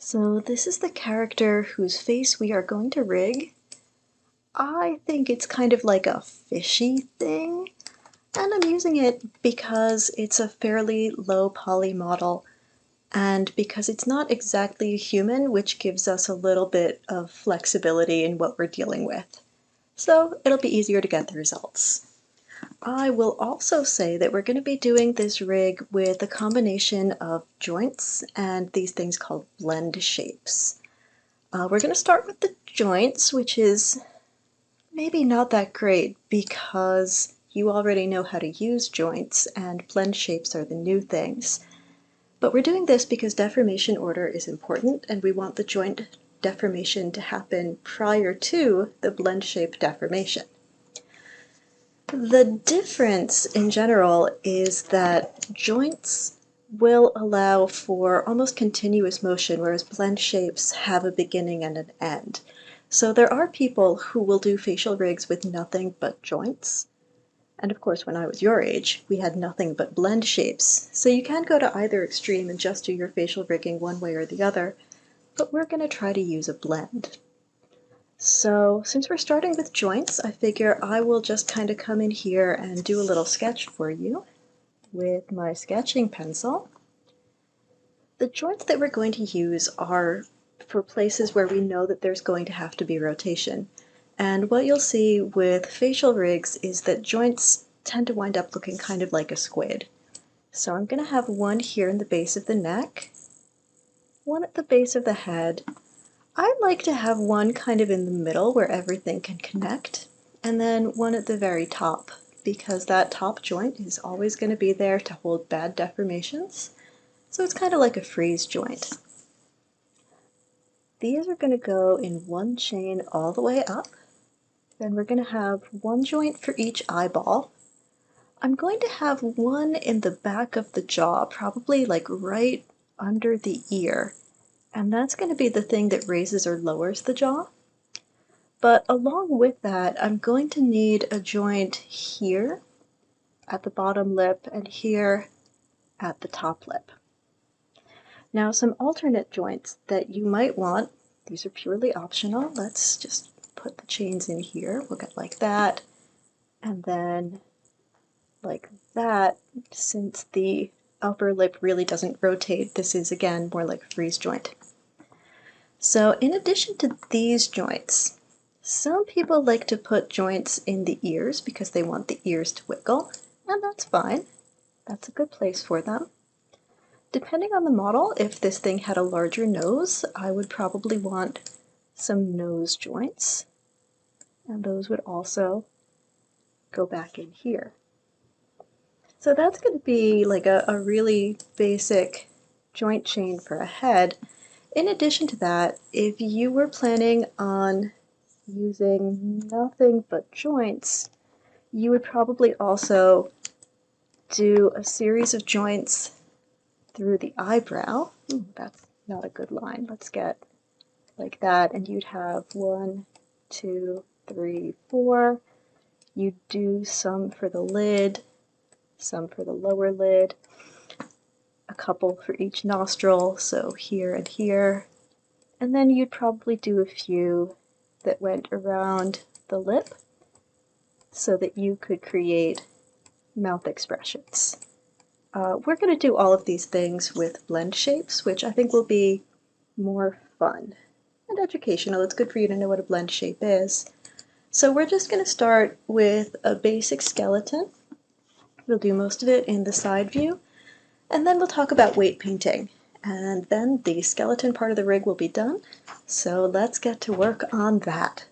So this is the character whose face we are going to rig. I think it's kind of like a fishy thing, and I'm using it because it's a fairly low poly model and because it's not exactly human, which gives us a little bit of flexibility in what we're dealing with. So it'll be easier to get the results. I will also say that we're going to be doing this rig with a combination of joints and these things called blend shapes. We're going to start with the joints, which is maybe not that great because you already know how to use joints and blend shapes are the new things. But we're doing this because deformation order is important and we want the joint deformation to happen prior to the blend shape deformation. The difference in general is that joints will allow for almost continuous motion, whereas blend shapes have a beginning and an end. So there are people who will do facial rigs with nothing but joints. And of course, when I was your age, we had nothing but blend shapes. So you can go to either extreme and just do your facial rigging one way or the other, but we're going to try to use a blend. So since we're starting with joints, I figure I will just kind of come in here and do a little sketch for you with my sketching pencil. The joints that we're going to use are for places where we know that there's going to have to be rotation. And what you'll see with facial rigs is that joints tend to wind up looking kind of like a squid. So I'm going to have one here in the base of the neck, one at the base of the head. I like to have one kind of in the middle where everything can connect, and then one at the very top, because that top joint is always going to be there to hold bad deformations. So it's kind of like a freeze joint. These are going to go in one chain all the way up. Then we're going to have one joint for each eyeball. I'm going to have one in the back of the jaw, probably like right under the ear. And that's going to be the thing that raises or lowers the jaw. But along with that, I'm going to need a joint here at the bottom lip and here at the top lip. Now some alternate joints that you might want, these are purely optional. Let's just put the chains in here. We'll get like that, and then like that. Since the upper lip really doesn't rotate, this is again more like a freeze joint. So in addition to these joints, some people like to put joints in the ears because they want the ears to wiggle, and that's fine. That's a good place for them. Depending on the model, if this thing had a larger nose, I would probably want some nose joints, and those would also go back in here. So that's going to be like a really basic joint chain for a head. In addition to that, if you were planning on using nothing but joints, you would probably also do a series of joints through the eyebrow. Ooh, that's not a good line. Let's get like that, and you'd have 1, 2, 3, 4. You'd do some for the lid, some for the lower lid, a couple for each nostril, so here and here, and then you'd probably do a few that went around the lip so that you could create mouth expressions. We're going to do all of these things with blend shapes, which I think will be more fun and educational. It's good for you to know what a blend shape is. So we're just going to start with a basic skeleton. We'll do most of it in the side view, and then we'll talk about weight painting. And then the skeleton part of the rig will be done. So let's get to work on that.